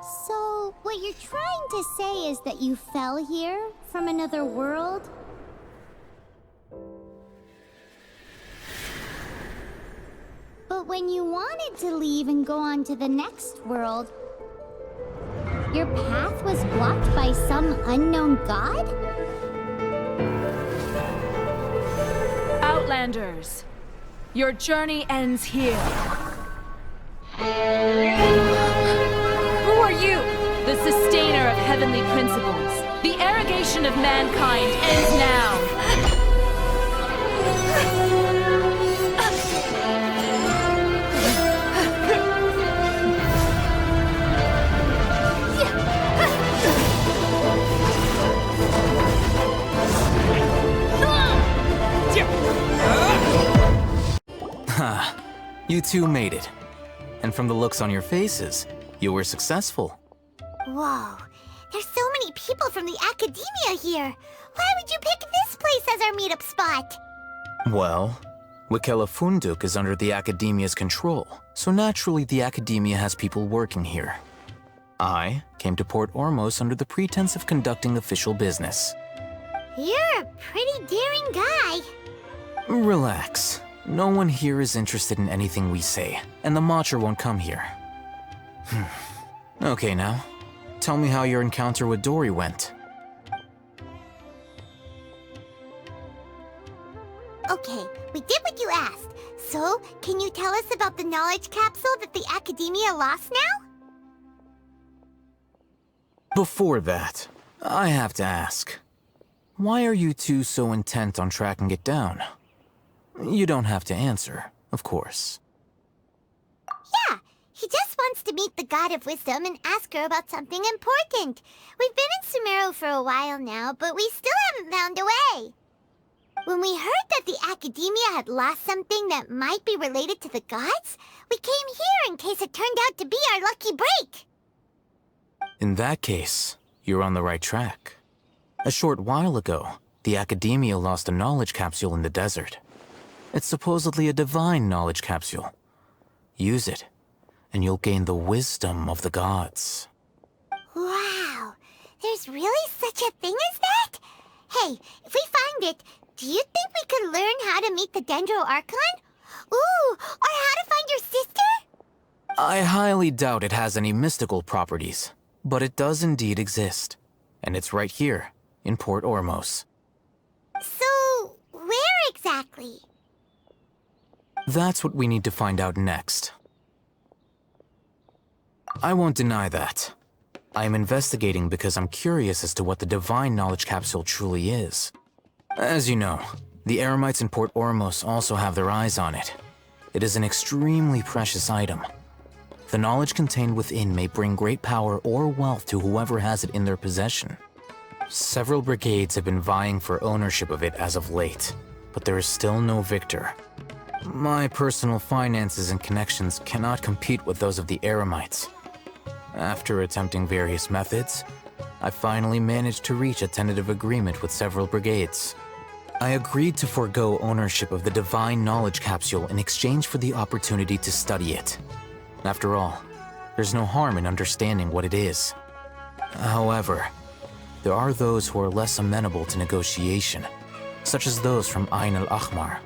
So, what you're trying to say is that you fell here from another world? But when you wanted to leave and go on to the next world, your path was blocked by some unknown god? Outlanders, your journey ends here. Who are you? The sustainer of heavenly principles. The arrogation of mankind ends now. Ha! You two made it. And from the looks on your faces, you were successful. Whoa, there's so many people from the academia here. Why would you pick this place as our meetup spot? Well, Wikela Funduk is under the academia's control, so naturally the academia has people working here. I came to Port Ormos under the pretense of conducting official business. You're a pretty daring guy. Relax. No one here is interested in anything we say, and the Matcher won't come here. Okay now, tell me how your encounter with Dory went. Okay, we did what you asked. So, can you tell us about the knowledge capsule that the academia lost now? Before that, I have to ask, why are you two so intent on tracking it down? You don't have to answer, of course. Yeah, he just wants to meet the God of Wisdom and ask her about something important. We've been in Sumeru for a while now, but we still haven't found a way. When we heard that the academia had lost something that might be related to the gods, we came here in case it turned out to be our lucky break. In that case, you're on the right track. A short while ago, the academia lost a knowledge capsule in the desert. It's supposedly a divine knowledge capsule. Use it, and you'll gain the wisdom of the gods. Wow, there's really such a thing as that? Hey, if we find it, do you think we could learn how to meet the Dendro Archon? Ooh, or how to find your sister? I highly doubt it has any mystical properties, but it does indeed exist. And it's right here, in Port Ormos. So, where exactly? That's what we need to find out next. I won't deny that. I am investigating because I'm curious as to what the divine knowledge capsule truly is. As you know, the Eremites in Port Ormos also have their eyes on it. It is an extremely precious item. The knowledge contained within may bring great power or wealth to whoever has it in their possession. Several brigades have been vying for ownership of it as of late, but there is still no victor. My personal finances and connections cannot compete with those of the Eremites. After attempting various methods, I finally managed to reach a tentative agreement with several brigades. I agreed to forego ownership of the divine knowledge capsule in exchange for the opportunity to study it. After all, there's no harm in understanding what it is. However, there are those who are less amenable to negotiation, such as those from Ain al-Ahmar.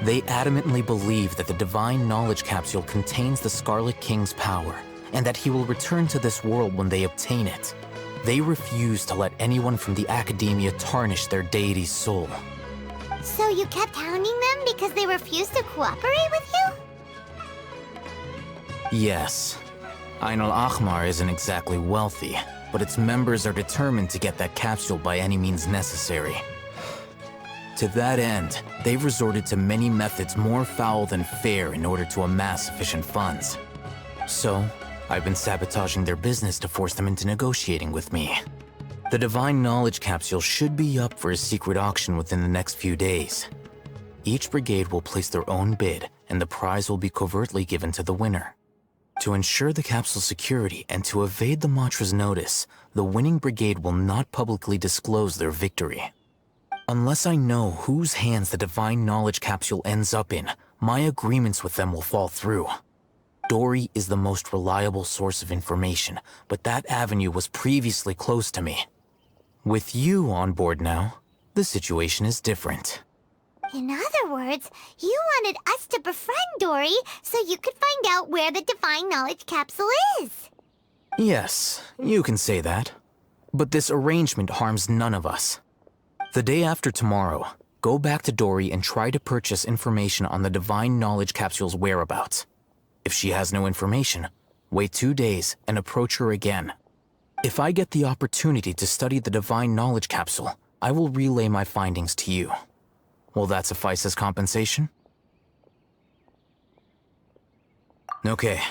They adamantly believe that the divine knowledge capsule contains the Scarlet King's power, and that he will return to this world when they obtain it. They refuse to let anyone from the academia tarnish their deity's soul. So you kept hounding them because they refused to cooperate with you? Yes. Ain al-Ahmar isn't exactly wealthy, but its members are determined to get that capsule by any means necessary. To that end, they've resorted to many methods more foul than fair in order to amass sufficient funds. So, I've been sabotaging their business to force them into negotiating with me. The divine knowledge capsule should be up for a secret auction within the next few days. Each brigade will place their own bid, and the prize will be covertly given to the winner. To ensure the capsule's security and to evade the Matra's notice, the winning brigade will not publicly disclose their victory. Unless I know whose hands the divine knowledge capsule ends up in, my agreements with them will fall through. Dory is the most reliable source of information, but that avenue was previously closed to me. With you on board now, the situation is different. In other words, you wanted us to befriend Dory so you could find out where the Divine Knowledge Capsule is. Yes, you can say that. But this arrangement harms none of us. The day after tomorrow, go back to Dory and try to purchase information on the Divine Knowledge Capsule's whereabouts. If she has no information, wait 2 days and approach her again. If I get the opportunity to study the Divine Knowledge Capsule, I will relay my findings to you. Will that suffice as compensation? Okay,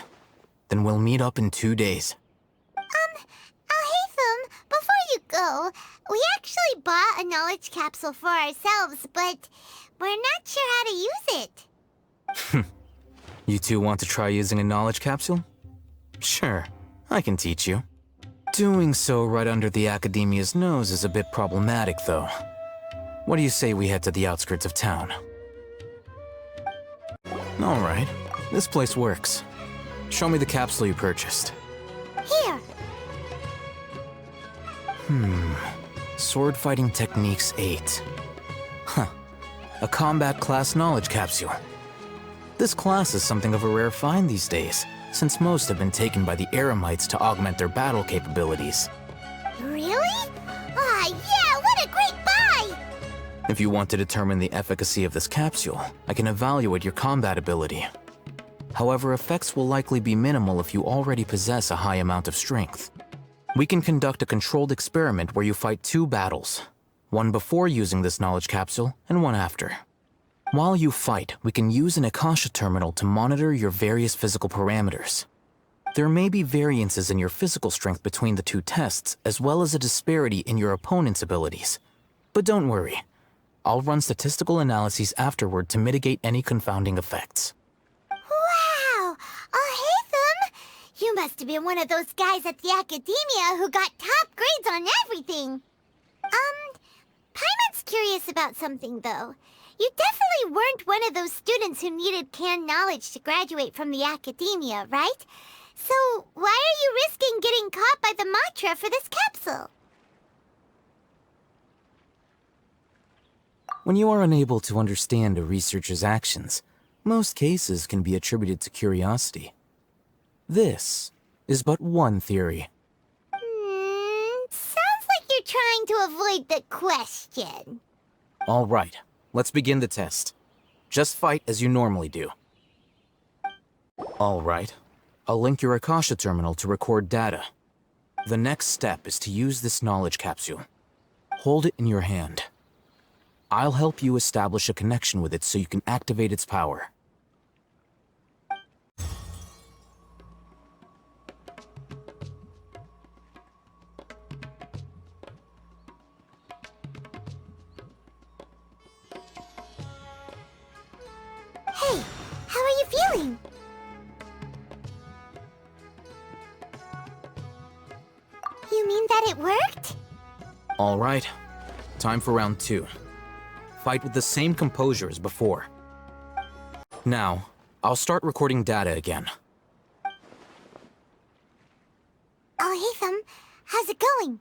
then we'll meet up in 2 days. Alhaitham, before you go, we actually bought a knowledge capsule for ourselves, but we're not sure how to use it. You two want to try using a knowledge capsule? Sure, I can teach you. Doing so right under the Academia's nose is a bit problematic, though. What do you say we head to the outskirts of town? Alright, this place works. Show me the capsule you purchased. Here. Sword Fighting Techniques 8. Huh. A combat class knowledge capsule. This class is something of a rare find these days, since most have been taken by the Eremites to augment their battle capabilities. Really? Ah, yeah, what a great buy! If you want to determine the efficacy of this capsule, I can evaluate your combat ability. However, effects will likely be minimal if you already possess a high amount of strength. We can conduct a controlled experiment where you fight 2 battles, one before using this knowledge capsule and one after. While you fight, we can use an Akasha terminal to monitor your various physical parameters. There may be variances in your physical strength between the 2 tests, as well as a disparity in your opponent's abilities. But don't worry, I'll run statistical analyses afterward to mitigate any confounding effects. Wow! Alhaitham! You must have been one of those guys at the Academia who got top grades on everything. Paimon's curious about something, though. You definitely weren't one of those students who needed canned knowledge to graduate from the Academia, right? So why are you risking getting caught by the Matra for this capsule? When you are unable to understand a researcher's actions, most cases can be attributed to curiosity. This is but one theory. Sounds like you're trying to avoid the question. All right, let's begin the test. Just fight as you normally do. All right, I'll link your Akasha terminal to record data. The next step is to use this knowledge capsule. Hold it in your hand. I'll help you establish a connection with it so you can activate its power. Hey, how are you feeling? You mean that it worked? All right, time for round 2. Fight with the same composure as before. Now, I'll start recording data again. Alhaitham, how's it going?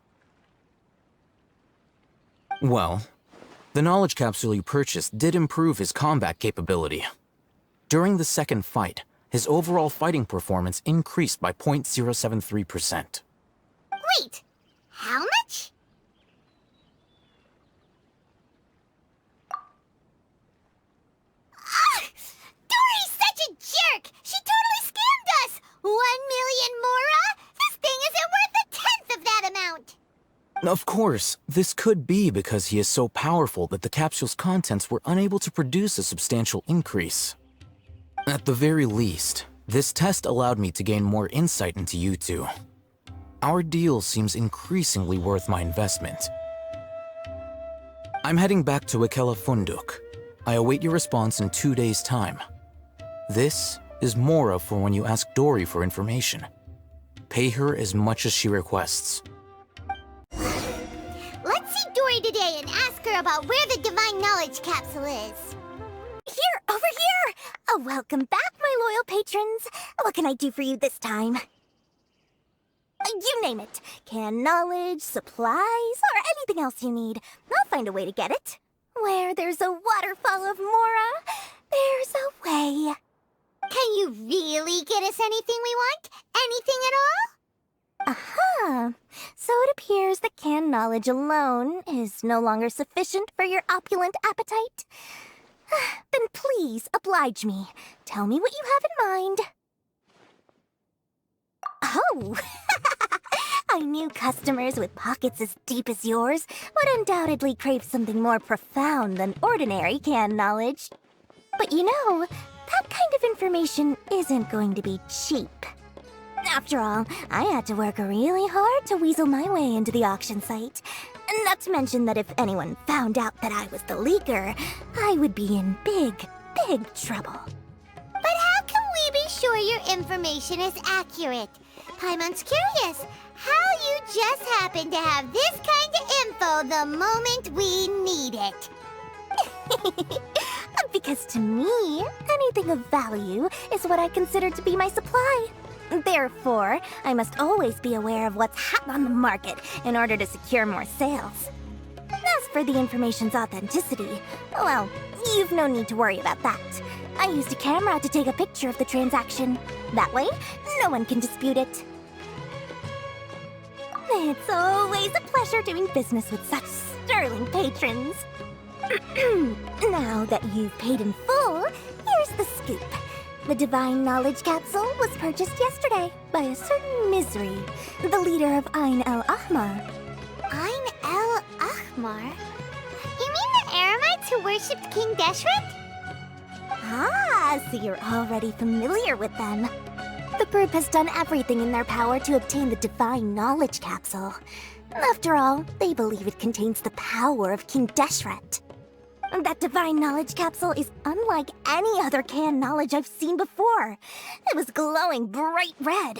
Well, the knowledge capsule you purchased did improve his combat capability. During the second fight, his overall fighting performance increased by 0.073%. Wait, how much? Dory's such a jerk! She totally scammed us! 1 million mora? This thing isn't worth a tenth of that amount! Of course, this could be because he is so powerful that the capsule's contents were unable to produce a substantial increase. At the very least, this test allowed me to gain more insight into you two. Our deal seems increasingly worth my investment. I'm heading back to Ikela Funduk. I await your response in 2 days' time. This is Mora for when you ask Dory for information. Pay her as much as she requests. Let's see Dory today and ask her about where the Divine Knowledge Capsule is. Here, over here! Welcome back, my loyal patrons. What can I do for you this time? You name it. Can knowledge, supplies, or anything else you need. I'll find a way to get it. Where there's a waterfall of Mora, there's a way. Can you really get us anything we want? Anything at all? Aha! So it appears that canned knowledge alone is no longer sufficient for your opulent appetite. Then please oblige me. Tell me what you have in mind. Oh! I knew customers with pockets as deep as yours would undoubtedly crave something more profound than ordinary canned knowledge. But you know, that kind of information isn't going to be cheap. After all, I had to work really hard to weasel my way into the auction site. Not to mention that if anyone found out that I was the leaker, I would be in big, big trouble. But how can we be sure your information is accurate? Paimon's curious how you just happen to have this kind of info the moment we need it. Because to me, anything of value is what I consider to be my supply. Therefore, I must always be aware of what's hot on the market in order to secure more sales. As for the information's authenticity, well, you've no need to worry about that. I used a camera to take a picture of the transaction. That way, no one can dispute it. It's always a pleasure doing business with such sterling patrons. Now that you've paid in full, here's the scoop. The Divine Knowledge Capsule was purchased yesterday by a certain Misery, the leader of Ain el-Ahmar. Ain el-Ahmar? You mean the Eremites who worshipped King Deshret? Ah, so you're already familiar with them. The group has done everything in their power to obtain the Divine Knowledge Capsule. After all, they believe it contains the power of King Deshret. That Divine Knowledge Capsule is unlike any other canned knowledge I've seen before. It was glowing bright red.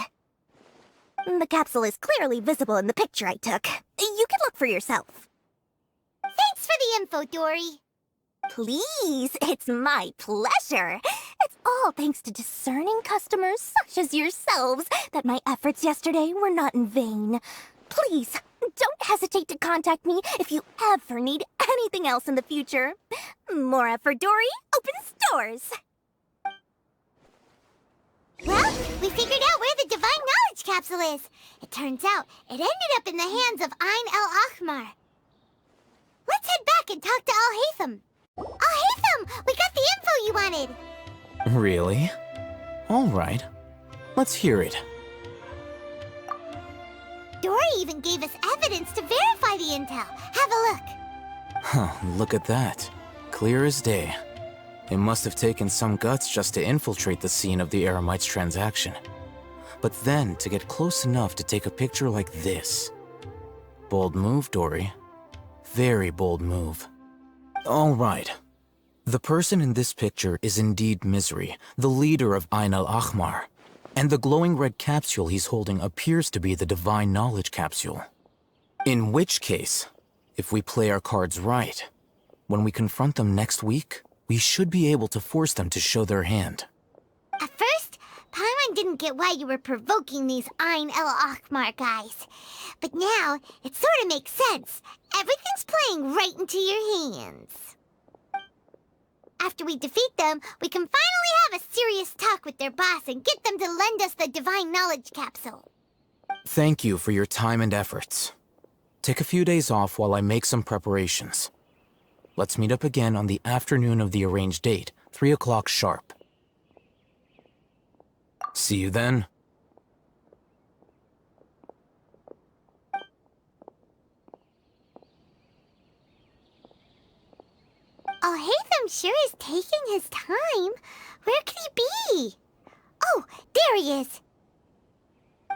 The capsule is clearly visible in the picture I took. You can look for yourself. Thanks for the info, Dory. Please, it's my pleasure. It's all thanks to discerning customers such as yourselves that my efforts yesterday were not in vain. Please, don't hesitate to contact me if you ever need anything else in the future. Mora for Dory opens doors. Well, we figured out where the Divine Knowledge Capsule is. It turns out it ended up in the hands of Ain el-Ahmar. Let's head back and talk to Al-Haytham. Al-Haytham, we got the info you wanted. Really? All right. Let's hear it. Dory even gave us evidence to verify the intel. Have a look. Huh, look at that. Clear as day. It must have taken some guts just to infiltrate the scene of the Eremites' transaction. But then to get close enough to take a picture like this. Bold move, Dory. Very bold move. All right. The person in this picture is indeed Misery, the leader of Ain el-Ahmar. And the glowing red capsule he's holding appears to be the Divine Knowledge Capsule. In which case, if we play our cards right, when we confront them next week, we should be able to force them to show their hand. At first, Paimon didn't get why you were provoking these Ain el-Ahmar guys. But now, it sort of makes sense. Everything's playing right into your hands. After we defeat them, we can finally have a serious talk with their boss and get them to lend us the Divine Knowledge Capsule. Thank you for your time and efforts. Take a few days off while I make some preparations. Let's meet up again on the afternoon of the arranged date, 3 o'clock sharp. See you then. Al-Haytham sure is taking his time. Where could he be? Oh, there he is.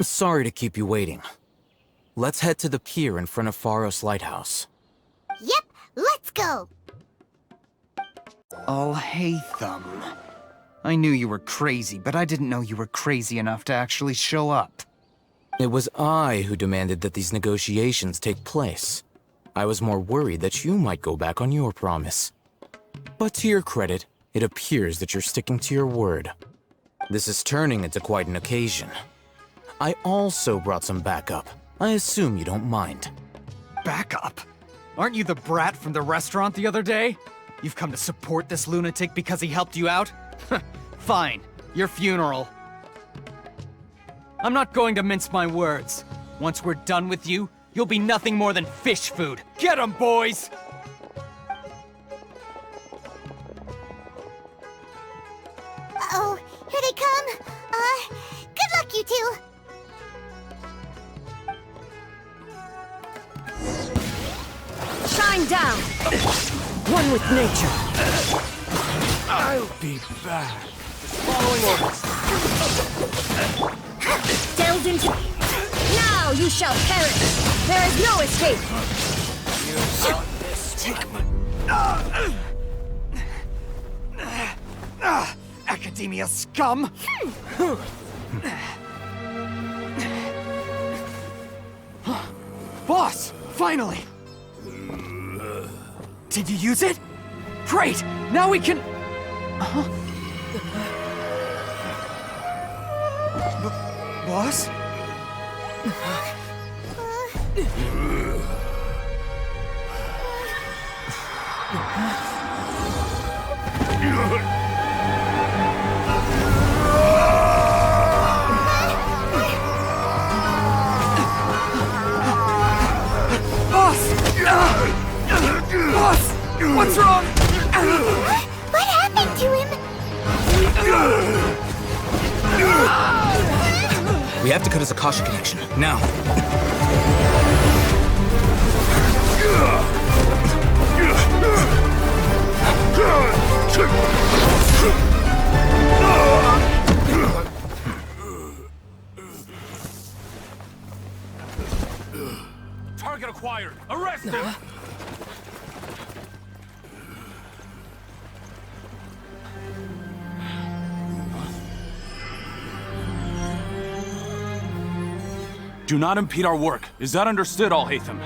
Sorry to keep you waiting. Let's head to the pier in front of Pharos Lighthouse. Yep, let's go. Al-Haytham. I knew you were crazy, but I didn't know you were crazy enough to actually show up. It was I who demanded that these negotiations take place. I was more worried that you might go back on your promise. But to your credit, it appears that you're sticking to your word. This is turning into quite an occasion. I also brought some backup. I assume you don't mind. Backup? Aren't you the brat from the restaurant the other day? You've come to support this lunatic because he helped you out? Fine, your funeral. I'm not going to mince my words. Once we're done with you, you'll be nothing more than fish food. Get 'em, boys! Uh-oh, here they come. Good luck, you two. Shine down! One with nature. I'll be back. Following orders. Delved into... Now you shall perish! There is no escape! Academia scum! Boss! Finally! Did you use it? Great! Now we can... Boss? Boss! What's wrong? What happened to him? We have to cut his Akasha connection, now. Target acquired. Arrest him. Do not impede our work. Is that understood, Al-Haytham?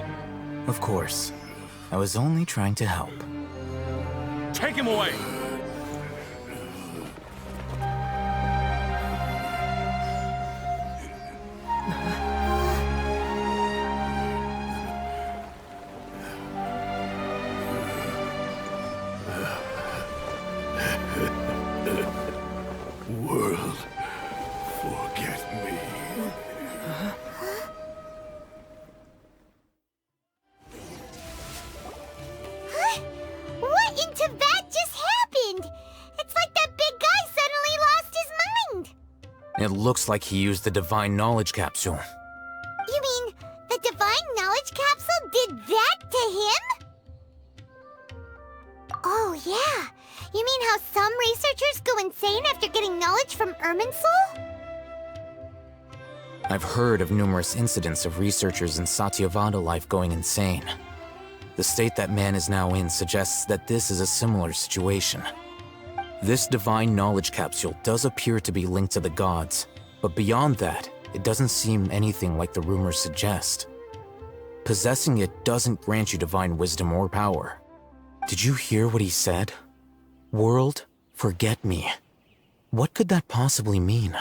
Of course. I was only trying to help. Take him away! World, forget me. What in Tibet just happened? It's like that big guy suddenly lost his mind. It looks like he used the Divine Knowledge Capsule. You mean the Divine Knowledge Capsule did that to him? Oh, yeah. You mean how some researchers go insane after getting knowledge from Irminsul? I've heard of numerous incidents of researchers in Satyavada life going insane. The state that man is now in suggests that this is a similar situation. This Divine Knowledge Capsule does appear to be linked to the gods, but beyond that, it doesn't seem anything like the rumors suggest. Possessing it doesn't grant you divine wisdom or power. Did you hear what he said? World, forget me. What could that possibly mean?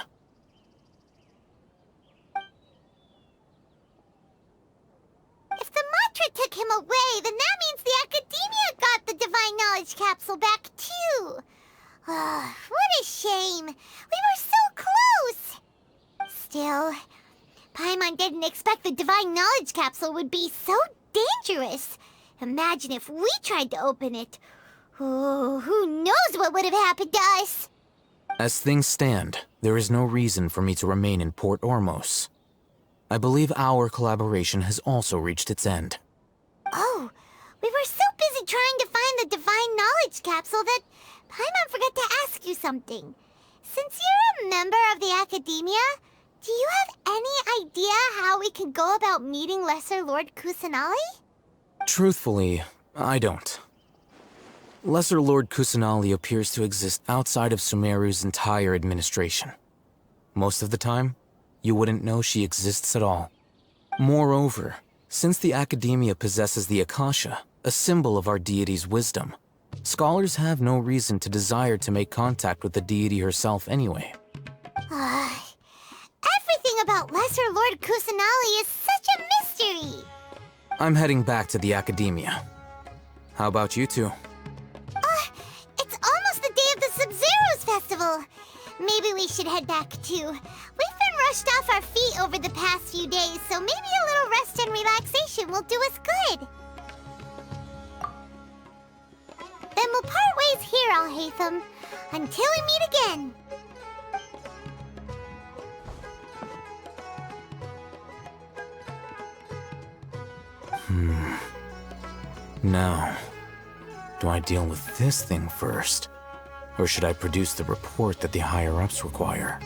If the mantra took him away, then that means the Academia got the Divine Knowledge Capsule back, too. What a shame. We were so close. Still, Paimon didn't expect the Divine Knowledge Capsule would be so dangerous. Imagine if we tried to open it. Oh, who knows what would have happened to us? As things stand, there is no reason for me to remain in Port Ormos. I believe our collaboration has also reached its end. Oh, we were so busy trying to find the Divine Knowledge Capsule that Paimon forgot to ask you something. Since you're a member of the Academia, do you have any idea how we can go about meeting Lesser Lord Kusanali? Truthfully, I don't. Lesser Lord Kusanali appears to exist outside of Sumeru's entire administration. Most of the time, you wouldn't know she exists at all. Moreover, since the Academia possesses the Akasha, a symbol of our deity's wisdom, scholars have no reason to desire to make contact with the deity herself anyway. that Lesser Lord Kusanali is such a mystery. I'm heading back to the academia. How about you two? It's almost the day of the Sub-Zero's festival. Maybe we should head back too. We've been rushed off our feet over the past few days, so maybe a little rest and relaxation will do us good. Then we'll part ways here, Alhaitham, until we meet again. Now, do I deal with this thing first? Or should I produce the report that the higher-ups require?